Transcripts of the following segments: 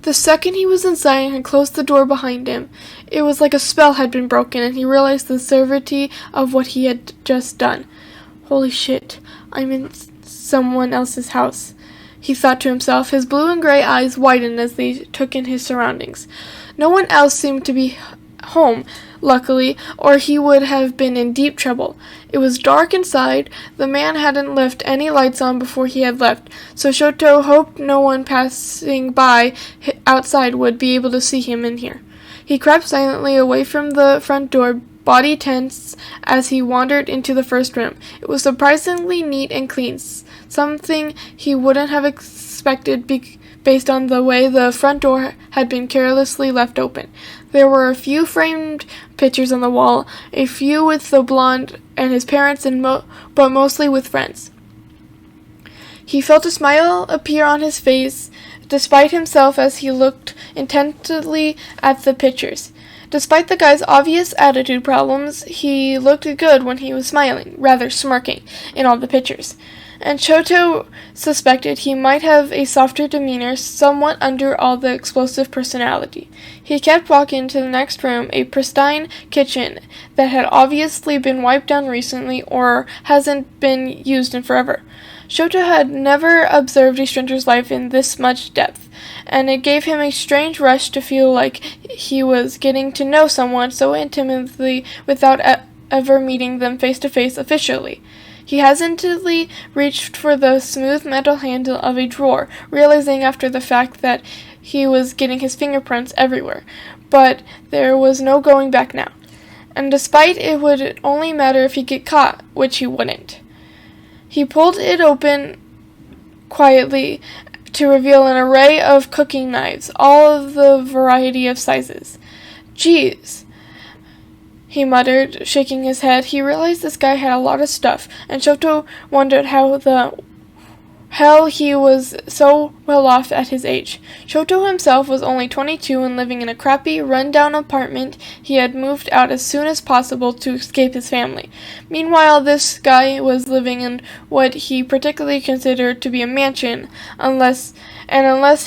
The second he was inside and had closed the door behind him, it was like a spell had been broken, and he realized the severity of what he had just done. Holy shit, I'm in someone else's house, he thought to himself. His blue and gray eyes widened as they took in his surroundings. No one else seemed to be home, luckily, or he would have been in deep trouble. It was dark inside. The man hadn't left any lights on before he had left, so Shoto hoped no one passing by outside would be able to see him in here. He crept silently away from the front door, body tense as he wandered into the first room. It was surprisingly neat and clean, something he wouldn't have expected based on the way the front door had been carelessly left open. There were a few framed pictures on the wall, a few with the blonde and his parents, but mostly with friends. He felt a smile appear on his face, despite himself, as he looked intently at the pictures. Despite the guy's obvious attitude problems, he looked good when he was smiling, rather smirking, in all the pictures. And Shoto suspected he might have a softer demeanor somewhat under all the explosive personality. He kept walking to the next room, a pristine kitchen that had obviously been wiped down recently or hasn't been used in forever. Shoto had never observed a stranger's life in this much depth, and it gave him a strange rush to feel like he was getting to know someone so intimately without ever meeting them face to face officially. He hesitantly reached for the smooth metal handle of a drawer, realizing after the fact that he was getting his fingerprints everywhere, but there was no going back now. And despite it would only matter if he get caught, which he wouldn't. He pulled it open quietly to reveal an array of cooking knives, all of the variety of sizes. Geez, he muttered, shaking his head. He realized this guy had a lot of stuff, and Shoto wondered how the hell he was so well off at his age. Shoto himself was only 22 and living in a crappy, run-down apartment. He had moved out as soon as possible to escape his family. Meanwhile, this guy was living in what he particularly considered to be a mansion, unless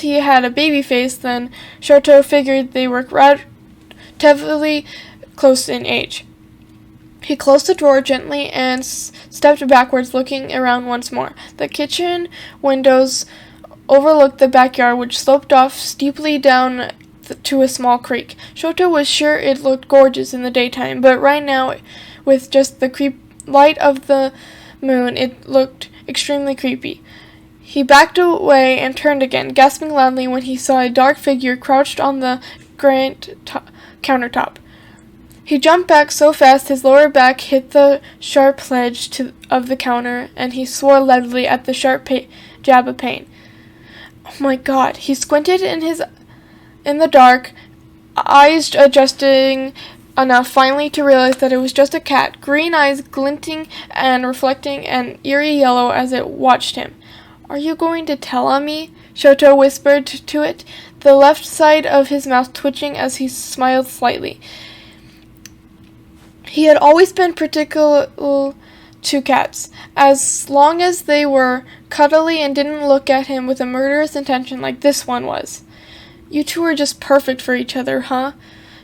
he had a baby face, then Shoto figured they were relatively close in age. He closed the drawer gently and stepped backwards, looking around once more. The kitchen windows overlooked the backyard, which sloped off steeply down to a small creek. Shoto was sure it looked gorgeous in the daytime, but right now, with just the light of the moon, it looked extremely creepy. He backed away and turned again, gasping loudly when he saw a dark figure crouched on the granite countertop. He jumped back so fast his lower back hit the sharp ledge of the counter, and he swore loudly at the sharp jab of pain. Oh my God! He squinted in the dark, eyes adjusting enough finally to realize that it was just a cat, green eyes glinting and reflecting an eerie yellow as it watched him. "Are you going to tell on me?" Shoto whispered to it, the left side of his mouth twitching as he smiled slightly. He had always been particular to cats, as long as they were cuddly and didn't look at him with a murderous intention like this one was. "You two are just perfect for each other, huh?"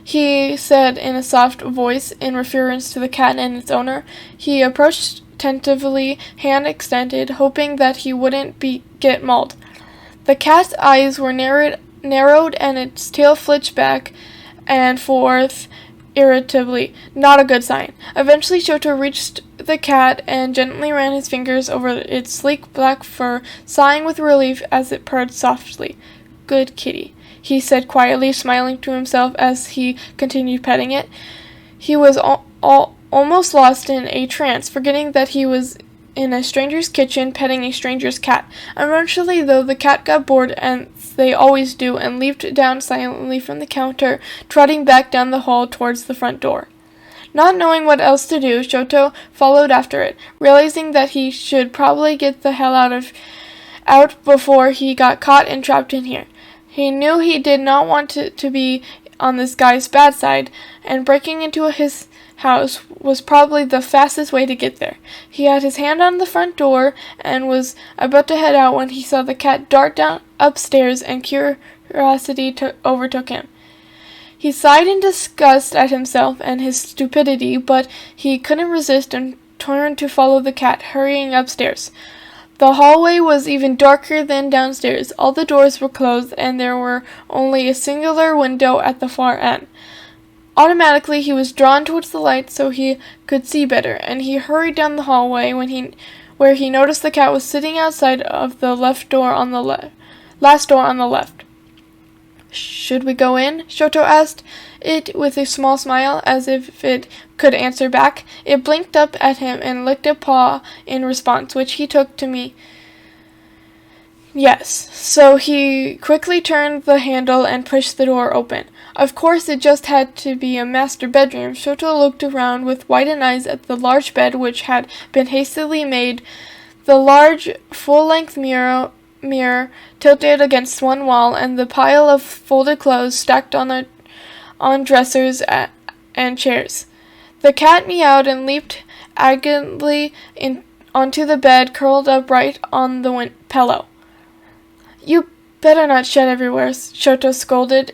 he said in a soft voice in reference to the cat and its owner. He approached tentatively, hand extended, hoping that he wouldn't get mauled. The cat's eyes were narrowed and its tail flinched back and forth irritably. Not a good sign. Eventually Shoto reached the cat and gently ran his fingers over its sleek black fur, sighing with relief as it purred softly. "Good kitty," he said quietly, smiling to himself as he continued petting it. He was almost lost in a trance, forgetting that he was in a stranger's kitchen petting a stranger's cat. Eventually, though, the cat got bored, as they always do, and leaped down silently from the counter, trotting back down the hall towards the front door. Not knowing what else to do, Shoto followed after it, realizing that he should probably get the hell out before he got caught and trapped in here. He knew he did not want to be on this guy's bad side, and breaking into his house was probably the fastest way to get there. He had his hand on the front door and was about to head out when he saw the cat dart down upstairs, and curiosity overtook him. He sighed in disgust at himself and his stupidity, but he couldn't resist and turned to follow the cat, hurrying upstairs. The hallway was even darker than downstairs. All the doors were closed, and there were only a singular window at the far end. Automatically, he was drawn towards the light so he could see better, and he hurried down the hallway where he noticed the cat was sitting outside of the last door on the left. "Should we go in?" Shoto asked it with a small smile, as if it could answer back. It blinked up at him and licked a paw in response, which he took to me yes. So he quickly turned the handle and pushed the door open. Of course, it just had to be a master bedroom. Shoto looked around with widened eyes at the large bed, which had been hastily made, the large full-length mirror tilted against one wall, and the pile of folded clothes stacked on dressers and chairs. The cat meowed and leaped agilely onto the bed, curled up right on the pillow. "You better not shed everywhere," Shoto scolded.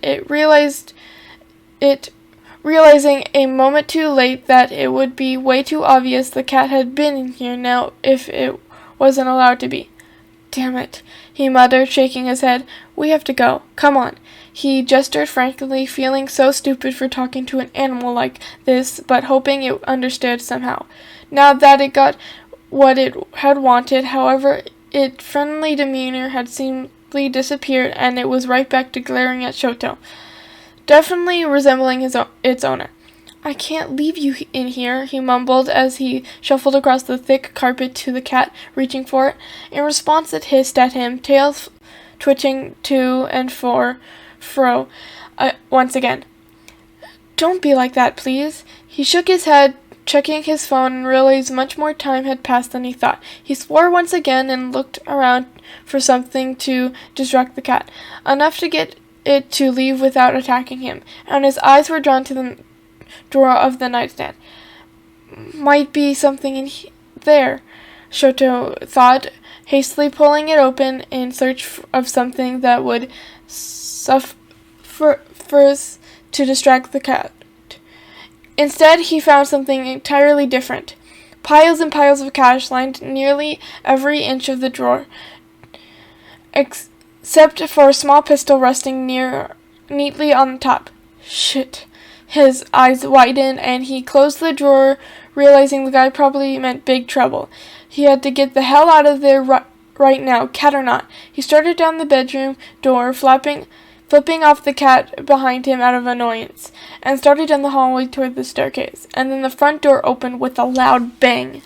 Realizing a moment too late that it would be way too obvious the cat had been in here now if it wasn't allowed to be. "Damn it," he muttered, shaking his head. "We have to go. Come on." He gestured frankly, feeling so stupid for talking to an animal like this, but hoping it understood somehow. Now that it got what it had wanted, however, its friendly demeanor had seemingly disappeared, and it was right back to glaring at Shoto, definitely resembling its owner. "I can't leave you in here," he mumbled as he shuffled across the thick carpet to the cat, reaching for it. In response, it hissed at him, tail twitching to and fro once again. "Don't be like that, please." He shook his head, checking his phone, and realized much more time had passed than he thought. He swore once again and looked around for something to distract the cat, enough to get it to leave without attacking him, and his eyes were drawn to the drawer of the nightstand. "Might be something in there," Shoto thought, hastily pulling it open in search of something that would suffer to distract the cat. Instead, he found something entirely different. Piles and piles of cash lined nearly every inch of the drawer, except for a small pistol resting neatly on the top. Shit. His eyes widened, and he closed the drawer, realizing the guy probably meant big trouble. He had to get the hell out of there right now, cat or not. He started down the bedroom door, flipping off the cat behind him out of annoyance, and started down the hallway toward the staircase. And then the front door opened with a loud bang.